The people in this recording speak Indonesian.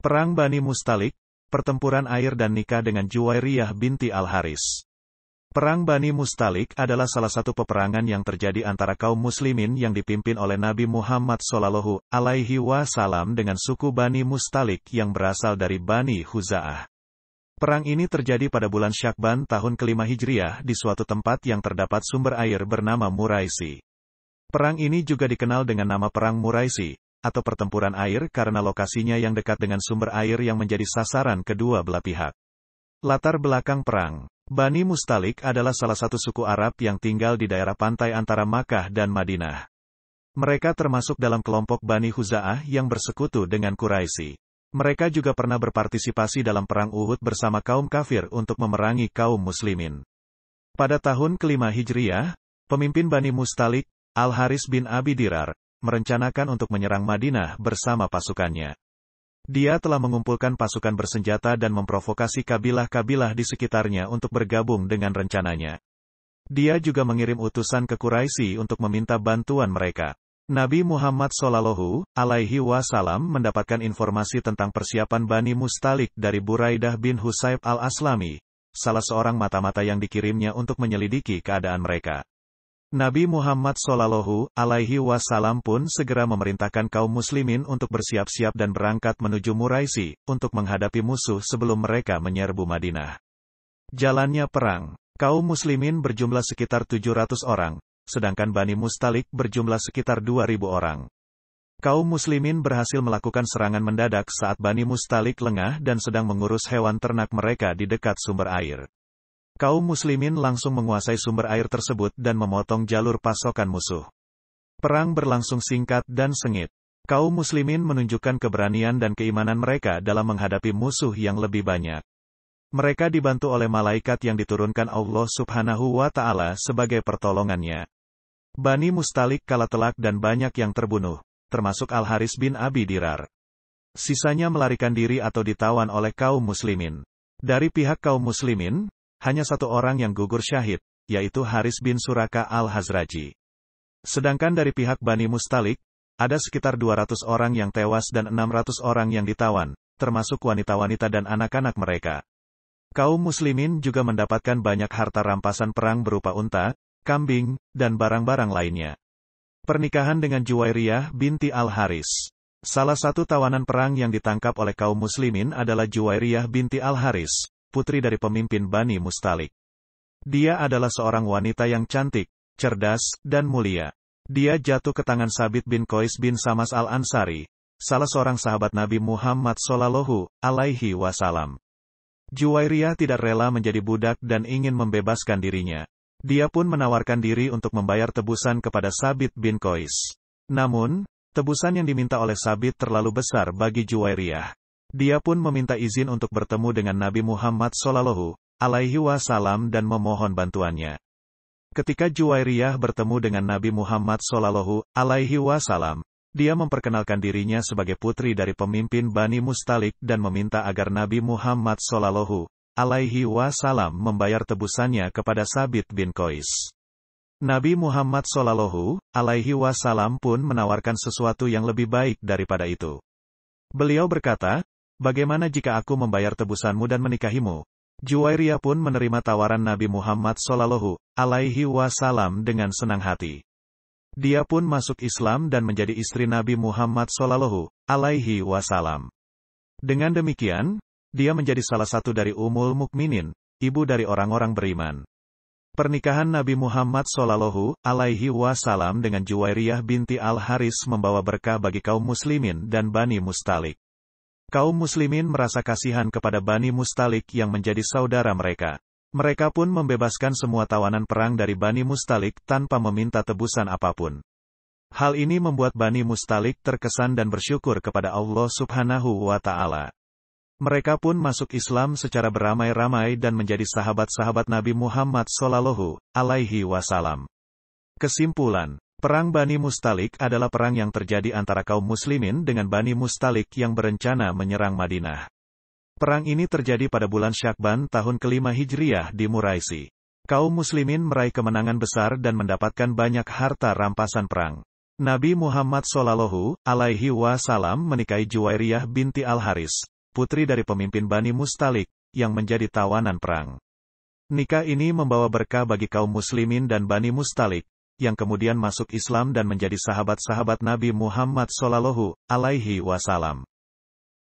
Perang Bani Mustalik, pertempuran air dan nikah dengan Juwairiyah binti Al-Haris. Perang Bani Mustalik adalah salah satu peperangan yang terjadi antara kaum muslimin yang dipimpin oleh Nabi Muhammad SAW dengan suku Bani Mustalik yang berasal dari Bani Khuza'ah. Perang ini terjadi pada bulan Syakban tahun ke-5 Hijriah di suatu tempat yang terdapat sumber air bernama Muraisi. Perang ini juga dikenal dengan nama Perang Muraisi, atau pertempuran air karena lokasinya yang dekat dengan sumber air yang menjadi sasaran kedua belah pihak. Latar belakang perang. Bani Mustalik adalah salah satu suku Arab yang tinggal di daerah pantai antara Makkah dan Madinah. Mereka termasuk dalam kelompok Bani Khuza'ah yang bersekutu dengan Quraisy. Mereka juga pernah berpartisipasi dalam perang Uhud bersama kaum kafir untuk memerangi kaum muslimin. Pada tahun ke-5 Hijriah, pemimpin Bani Mustalik, Al-Haris bin Abi Dirar, merencanakan untuk menyerang Madinah bersama pasukannya. Dia telah mengumpulkan pasukan bersenjata dan memprovokasi kabilah-kabilah di sekitarnya untuk bergabung dengan rencananya. Dia juga mengirim utusan ke Quraisy untuk meminta bantuan mereka. Nabi Muhammad SAW mendapatkan informasi tentang persiapan Bani Mustalik dari Buraidah bin Husayb al-Aslami, salah seorang mata-mata yang dikirimnya untuk menyelidiki keadaan mereka. Nabi Muhammad SAW pun segera memerintahkan kaum muslimin untuk bersiap-siap dan berangkat menuju Muraisi, untuk menghadapi musuh sebelum mereka menyerbu Madinah. Jalannya perang. Kaum muslimin berjumlah sekitar 700 orang, sedangkan Bani Mustalik berjumlah sekitar 2.000 orang. Kaum muslimin berhasil melakukan serangan mendadak saat Bani Mustalik lengah dan sedang mengurus hewan ternak mereka di dekat sumber air. Kaum muslimin langsung menguasai sumber air tersebut dan memotong jalur pasokan musuh. Perang berlangsung singkat dan sengit. Kaum muslimin menunjukkan keberanian dan keimanan mereka dalam menghadapi musuh yang lebih banyak. Mereka dibantu oleh malaikat yang diturunkan Allah Subhanahu wa Ta'ala sebagai pertolongannya. Bani Mustalik kalah telak dan banyak yang terbunuh, termasuk Al-Haris bin Abi Dirar. Sisanya melarikan diri atau ditawan oleh kaum muslimin. Dari pihak kaum muslimin, hanya satu orang yang gugur syahid, yaitu Haris bin Suraka al-Hazraji. Sedangkan dari pihak Bani Mustalik, ada sekitar 200 orang yang tewas dan 600 orang yang ditawan, termasuk wanita-wanita dan anak-anak mereka. Kaum muslimin juga mendapatkan banyak harta rampasan perang berupa unta, kambing, dan barang-barang lainnya. Pernikahan dengan Juwairiyah binti Al-Haris. Salah satu tawanan perang yang ditangkap oleh kaum muslimin adalah Juwairiyah binti Al-Haris, putri dari pemimpin Bani Mustalik. Dia adalah seorang wanita yang cantik, cerdas, dan mulia. Dia jatuh ke tangan Sabit bin Qais bin Samas al-Ansari, salah seorang sahabat Nabi Muhammad SAW. Juwairiyah tidak rela menjadi budak dan ingin membebaskan dirinya. Dia pun menawarkan diri untuk membayar tebusan kepada Sabit bin Qais. Namun, tebusan yang diminta oleh Sabit terlalu besar bagi Juwairiyah. Dia pun meminta izin untuk bertemu dengan Nabi Muhammad SAW dan memohon bantuannya. Ketika Juwairiyah bertemu dengan Nabi Muhammad SAW, dia memperkenalkan dirinya sebagai putri dari pemimpin Bani Mustalik dan meminta agar Nabi Muhammad SAW membayar tebusannya kepada Sabit bin Qais. Nabi Muhammad SAW pun menawarkan sesuatu yang lebih baik daripada itu. Beliau berkata, "Bagaimana jika aku membayar tebusanmu dan menikahimu?" Juwairiyah pun menerima tawaran Nabi Muhammad SAW dengan senang hati. Dia pun masuk Islam dan menjadi istri Nabi Muhammad SAW. Dengan demikian, dia menjadi salah satu dari Ummul Mukminin, ibu dari orang-orang beriman. Pernikahan Nabi Muhammad SAW dengan Juwairiyah binti Al-Haris membawa berkah bagi kaum muslimin dan Bani Mustalik. Kaum muslimin merasa kasihan kepada Bani Mustalik yang menjadi saudara mereka. Mereka pun membebaskan semua tawanan perang dari Bani Mustalik tanpa meminta tebusan apapun. Hal ini membuat Bani Mustalik terkesan dan bersyukur kepada Allah Subhanahu wa Ta'ala. Mereka pun masuk Islam secara beramai-ramai dan menjadi sahabat-sahabat Nabi Muhammad SAW. Kesimpulan. Perang Bani Mustalik adalah perang yang terjadi antara kaum muslimin dengan Bani Mustalik yang berencana menyerang Madinah. Perang ini terjadi pada bulan Syakban tahun ke-5 Hijriah di Muraisi. Kaum muslimin meraih kemenangan besar dan mendapatkan banyak harta rampasan perang. Nabi Muhammad Shallallahu Alaihi Wasallam menikahi Juwairiyah binti Al-Haris, putri dari pemimpin Bani Mustalik, yang menjadi tawanan perang. Nikah ini membawa berkah bagi kaum muslimin dan Bani Mustalik, yang kemudian masuk Islam dan menjadi sahabat-sahabat Nabi Muhammad Shallallahu Alaihi Wasallam.